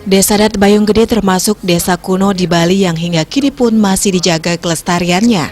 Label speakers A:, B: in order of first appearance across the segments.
A: Desa adat Bayung Gede termasuk desa kuno di Bali yang hingga kini pun masih dijaga kelestariannya.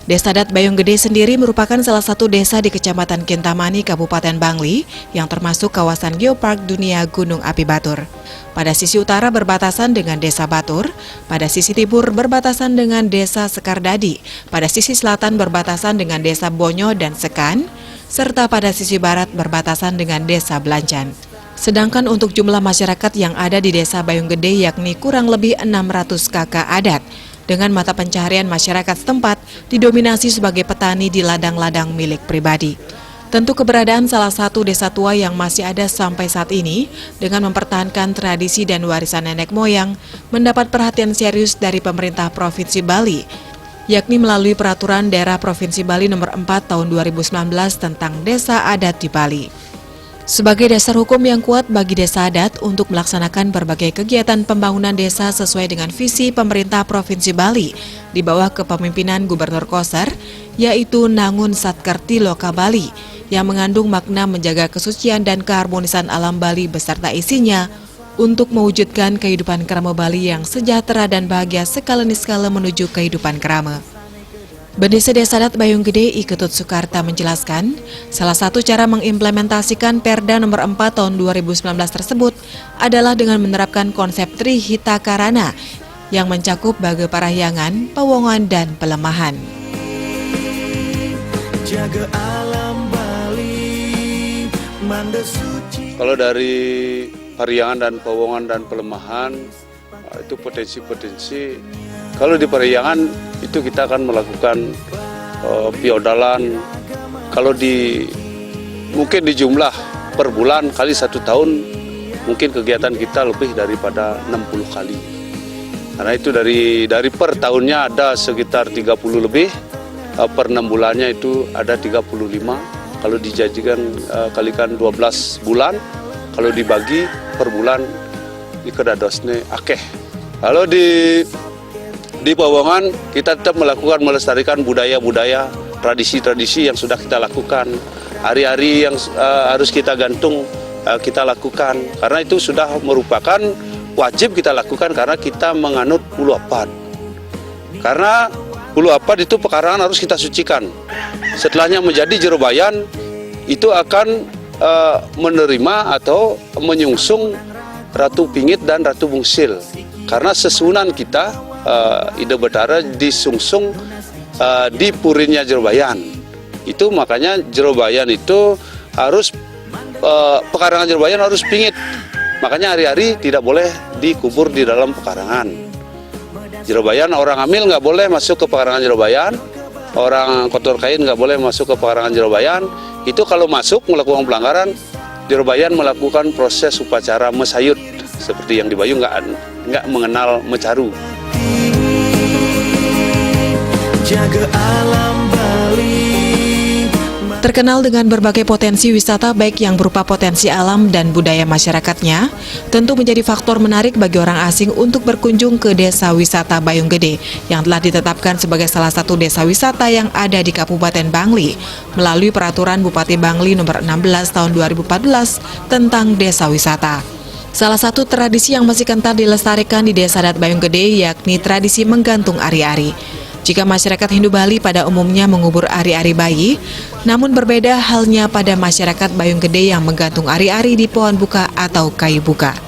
A: Desa adat Bayung Gede sendiri merupakan salah satu desa di Kecamatan Kintamani, Kabupaten Bangli, yang termasuk kawasan Geopark Dunia Gunung Api Batur. Pada sisi utara berbatasan dengan Desa Batur, pada sisi timur berbatasan dengan Desa Sekardadi, pada sisi selatan berbatasan dengan Desa Bonyo dan Sekan, serta pada sisi barat berbatasan dengan Desa Belancan. Sedangkan untuk jumlah masyarakat yang ada di Desa Bayung Gede yakni kurang lebih 600 kakak adat, dengan mata pencaharian masyarakat setempat didominasi sebagai petani di ladang-ladang milik pribadi. Tentu keberadaan salah satu desa tua yang masih ada sampai saat ini dengan mempertahankan tradisi dan warisan nenek moyang mendapat perhatian serius dari pemerintah Provinsi Bali, yakni melalui Peraturan Daerah Provinsi Bali Nomor 4 Tahun 2019 tentang Desa Adat di Bali. Sebagai dasar hukum yang kuat bagi desa adat untuk melaksanakan berbagai kegiatan pembangunan desa sesuai dengan visi pemerintah Provinsi Bali di bawah kepemimpinan Gubernur Koser, yaitu Nangun Satkerti Loka Bali, yang mengandung makna menjaga kesucian dan keharmonisan alam Bali beserta isinya untuk mewujudkan kehidupan kerama Bali yang sejahtera dan bahagia skala menuju kehidupan kerama. Bendesa Desa Adat Bayung Gede I Ketut Sukarta menjelaskan, salah satu cara mengimplementasikan Perda Nomor 4 Tahun 2019 tersebut adalah dengan menerapkan konsep Trihita Karana yang mencakup baga parahyangan, pewongan, dan pelemahan.
B: Jaga alam Bali, manda suci.
C: Kalau dari parahyangan dan pewongan dan pelemahan, itu potensi-potensi. Kalau di parahyangan itu kita akan melakukan piodalan. Kalau mungkin di jumlah per bulan kali 1 tahun, mungkin kegiatan kita lebih daripada 60 kali. Karena itu dari per tahunnya ada sekitar 30 lebih, per 6 bulannya itu ada 35. Kalau dijadikan kalikan 12 bulan, kalau dibagi per bulan ikedadosne akeh. Kalau di Pewongan kita tetap melestarikan budaya-budaya, tradisi-tradisi yang sudah kita lakukan. Hari-hari yang harus kita gantung kita lakukan. Karena itu sudah merupakan wajib kita lakukan karena kita menganut Ulu Apad. Karena Ulu Apad itu pekarangan harus kita sucikan. Setelahnya menjadi Jerobayan, itu akan menerima atau menyungsung Ratu Pingit dan Ratu Bungsil. Karena sesunan kita Ida Betara disungsung di purinnya Jerobayan. Itu makanya Jerobayan itu harus pekarangan Jerobayan harus pingit. Makanya hari-hari tidak boleh dikubur di dalam pekarangan. Jerobayan orang hamil nggak boleh masuk ke pekarangan Jerobayan. Orang kotor kain nggak boleh masuk ke pekarangan Jerobayan. Itu kalau masuk melakukan pelanggaran, Jerobayan melakukan proses upacara mesayut seperti yang di Bayung nggak mengenal mecaru.
B: Jaga alam Bali.
A: Terkenal dengan berbagai potensi wisata baik yang berupa potensi alam dan budaya masyarakatnya, tentu menjadi faktor menarik bagi orang asing untuk berkunjung ke Desa Wisata Bayung Gede yang telah ditetapkan sebagai salah satu desa wisata yang ada di Kabupaten Bangli melalui Peraturan Bupati Bangli Nomor 16 Tahun 2014 tentang Desa Wisata. Salah satu tradisi yang masih kental dilestarikan di Desa Adat Bayung Gede yakni tradisi menggantung ari-ari. Jika masyarakat Hindu Bali pada umumnya mengubur ari-ari bayi, namun berbeda halnya pada masyarakat Bayung Gede yang menggantung ari-ari di pohon buka atau kayu buka.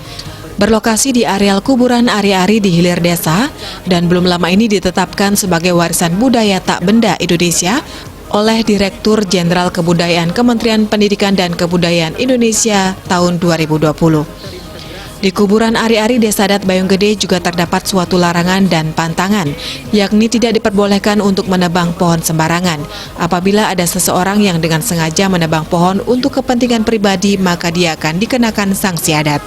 A: Berlokasi di areal kuburan ari-ari di hilir desa dan belum lama ini ditetapkan sebagai warisan budaya tak benda Indonesia oleh Direktur Jenderal Kebudayaan Kementerian Pendidikan dan Kebudayaan Indonesia tahun 2020. Di kuburan ari-ari Desa Adat Bayung Gede juga terdapat suatu larangan dan pantangan, yakni tidak diperbolehkan untuk menebang pohon sembarangan. Apabila ada seseorang yang dengan sengaja menebang pohon untuk kepentingan pribadi, maka dia akan dikenakan sanksi adat.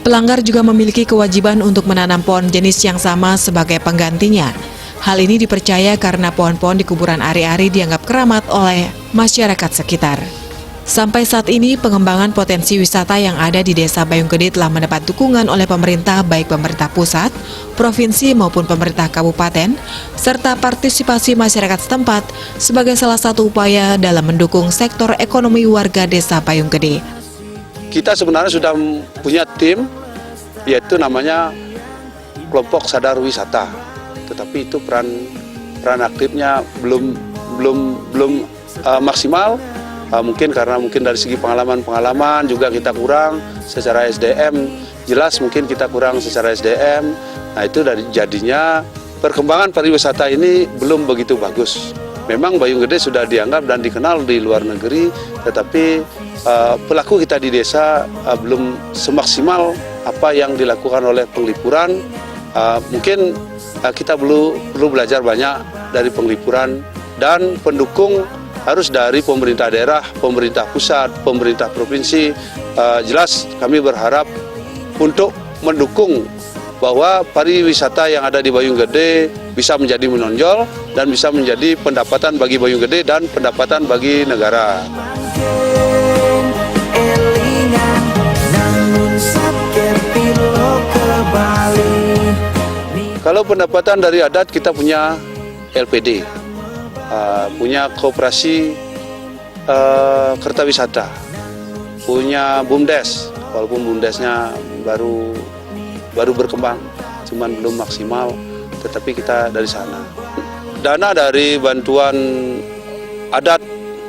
A: Pelanggar juga memiliki kewajiban untuk menanam pohon jenis yang sama sebagai penggantinya. Hal ini dipercaya karena pohon-pohon di kuburan ari-ari dianggap keramat oleh masyarakat sekitar. Sampai saat ini, pengembangan potensi wisata yang ada di Desa Bayung Gede telah mendapat dukungan oleh pemerintah, baik pemerintah pusat, provinsi maupun pemerintah kabupaten, serta partisipasi masyarakat setempat sebagai salah satu upaya dalam mendukung sektor ekonomi warga Desa Bayung Gede.
C: Kita sebenarnya sudah punya tim yaitu namanya kelompok sadar wisata. Tetapi itu peran aktifnya belum maksimal. Mungkin karena dari segi pengalaman juga kita kurang secara SDM, jelas mungkin kita kurang secara SDM. Nah itu jadinya perkembangan pariwisata ini belum begitu bagus. Memang Bayung Gede sudah dianggap dan dikenal di luar negeri, tetapi pelaku kita di desa belum semaksimal apa yang dilakukan oleh Penglipuran. Mungkin kita perlu belajar banyak dari Penglipuran, dan pendukung harus dari pemerintah daerah, pemerintah pusat, pemerintah provinsi. Jelas kami berharap untuk mendukung bahwa pariwisata yang ada di Bayung Gede bisa menjadi menonjol dan bisa menjadi pendapatan bagi Bayung Gede dan pendapatan bagi negara. Kalau pendapatan dari adat, kita punya LPD, punya koperasi kertawisata, punya BUMDes, walaupun BUMDesnya baru berkembang, cuman belum maksimal, tetapi kita dari sana. Dana dari bantuan adat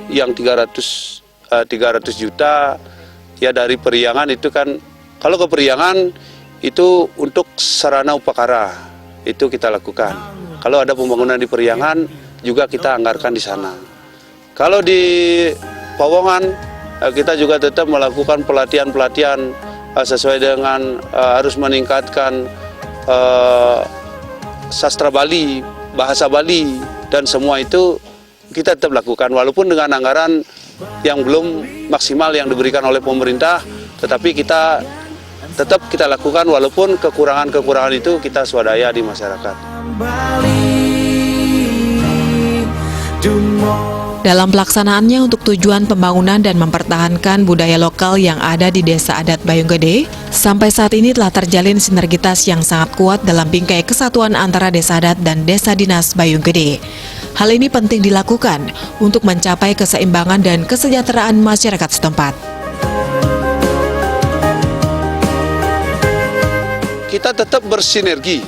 C: yang 300 juta, ya dari Periangan itu kan, kalau ke Periangan itu untuk sarana upakara, itu kita lakukan. Kalau ada pembangunan di Periangan, juga kita anggarkan di sana. Kalau di Pawongan, kita juga tetap melakukan pelatihan-pelatihan sesuai dengan harus meningkatkan sastra Bali, bahasa Bali, dan semua itu kita tetap lakukan walaupun dengan anggaran yang belum maksimal yang diberikan oleh pemerintah, tetapi kita tetap kita lakukan walaupun kekurangan-kekurangan itu kita swadaya di masyarakat.
A: Dalam pelaksanaannya untuk tujuan pembangunan dan mempertahankan budaya lokal yang ada di Desa Adat Bayung Gede, sampai saat ini telah terjalin sinergitas yang sangat kuat dalam bingkai kesatuan antara Desa Adat dan Desa Dinas Bayung Gede. Hal ini penting dilakukan untuk mencapai keseimbangan dan kesejahteraan masyarakat setempat.
C: Kita tetap bersinergi,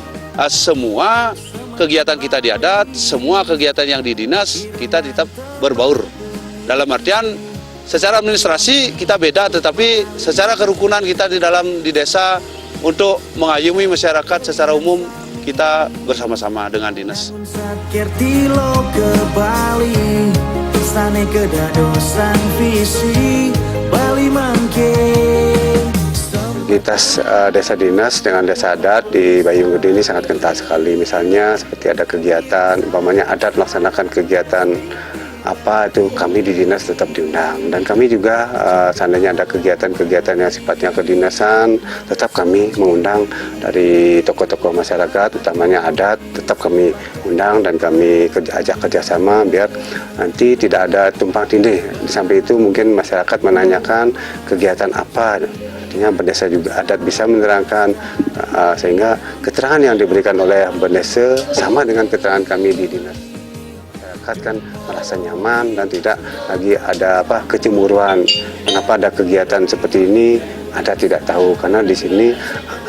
C: semua kegiatan kita di adat, semua kegiatan yang di dinas, kita tetap berbaur. Dalam artian, secara administrasi kita beda, tetapi secara kerukunan kita di desa untuk mengayomi masyarakat secara umum, kita bersama-sama dengan dinas.
D: Sinergitas desa dinas dengan desa adat di Bayung Gede ini sangat kental sekali. Misalnya seperti ada kegiatan, umpamanya adat melaksanakan kegiatan apa itu, kami di dinas tetap diundang. Dan kami juga seandainya ada kegiatan-kegiatan yang sifatnya kedinasan, tetap kami mengundang dari tokoh-tokoh masyarakat, utamanya adat, tetap kami undang dan kami ajak kerjasama biar nanti tidak ada tumpang tindih. Di samping itu mungkin masyarakat menanyakan kegiatan apa, artinya bendesa juga adat bisa menerangkan, sehingga keterangan yang diberikan oleh bendesa sama dengan keterangan kami di dinas. Masyarakat kan merasa nyaman dan tidak lagi ada kecemburuan. Kenapa ada kegiatan seperti ini, ada tidak tahu, karena di sini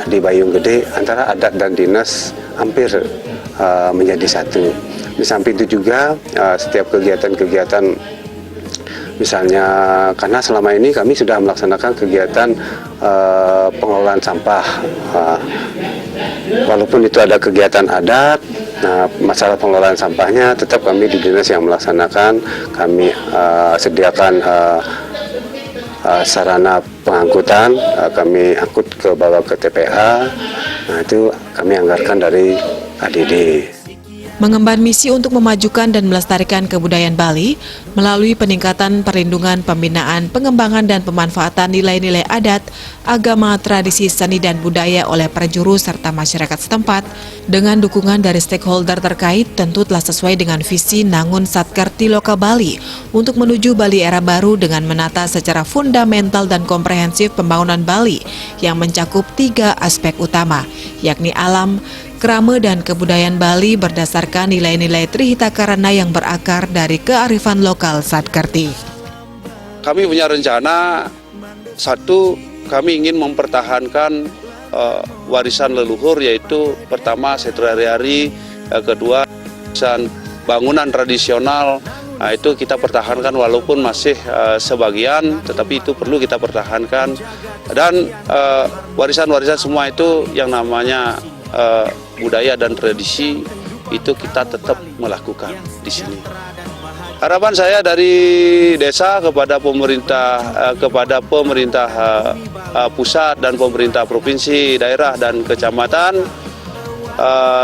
D: di Bayung Gede antara adat dan dinas hampir menjadi satu. Di samping itu juga setiap kegiatan-kegiatan, misalnya karena selama ini kami sudah melaksanakan kegiatan pengelolaan sampah, walaupun itu ada kegiatan adat, nah masalah pengelolaan sampahnya tetap kami di dinas yang melaksanakan. Kami sediakan sarana pengangkutan, kami angkut ke bawah ke TPA, nah itu kami anggarkan dari ADD.
A: Mengemban misi untuk memajukan dan melestarikan kebudayaan Bali melalui peningkatan perlindungan, pembinaan, pengembangan, dan pemanfaatan nilai-nilai adat, agama, tradisi, seni, dan budaya oleh para juru serta masyarakat setempat dengan dukungan dari stakeholder terkait tentu telah sesuai dengan visi Nangun Satkerti Loka Bali untuk menuju Bali era baru dengan menata secara fundamental dan komprehensif pembangunan Bali yang mencakup 3 aspek utama, yakni alam, kerama, dan kebudayaan Bali berdasarkan nilai-nilai Trihitakarana yang berakar dari kearifan lokal Satkerti.
C: Kami punya rencana, satu, kami ingin mempertahankan warisan leluhur, yaitu pertama setra hari-hari, kedua warisan bangunan tradisional. Nah, itu kita pertahankan walaupun masih sebagian, tetapi itu perlu kita pertahankan. Dan warisan-warisan semua itu yang namanya budaya dan tradisi itu kita tetap melakukan di sini. Harapan saya dari desa kepada pemerintah pusat dan pemerintah provinsi, daerah dan kecamatan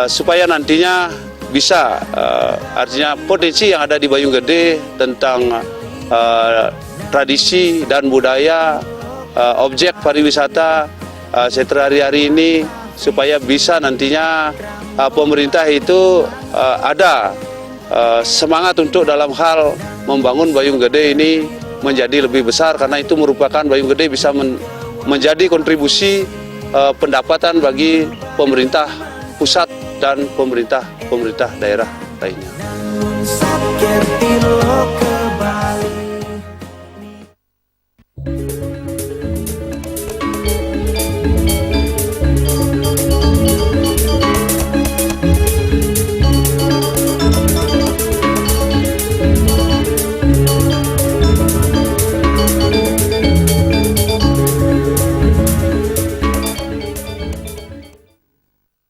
C: supaya nantinya bisa, artinya potensi yang ada di Bayung Gede tentang tradisi dan budaya, objek pariwisata setra hari-hari ini, supaya bisa nantinya pemerintah itu ada semangat untuk dalam hal membangun Bayung Gede ini menjadi lebih besar, karena itu merupakan Bayung Gede bisa menjadi kontribusi pendapatan bagi pemerintah pusat dan pemerintah daerah lainnya.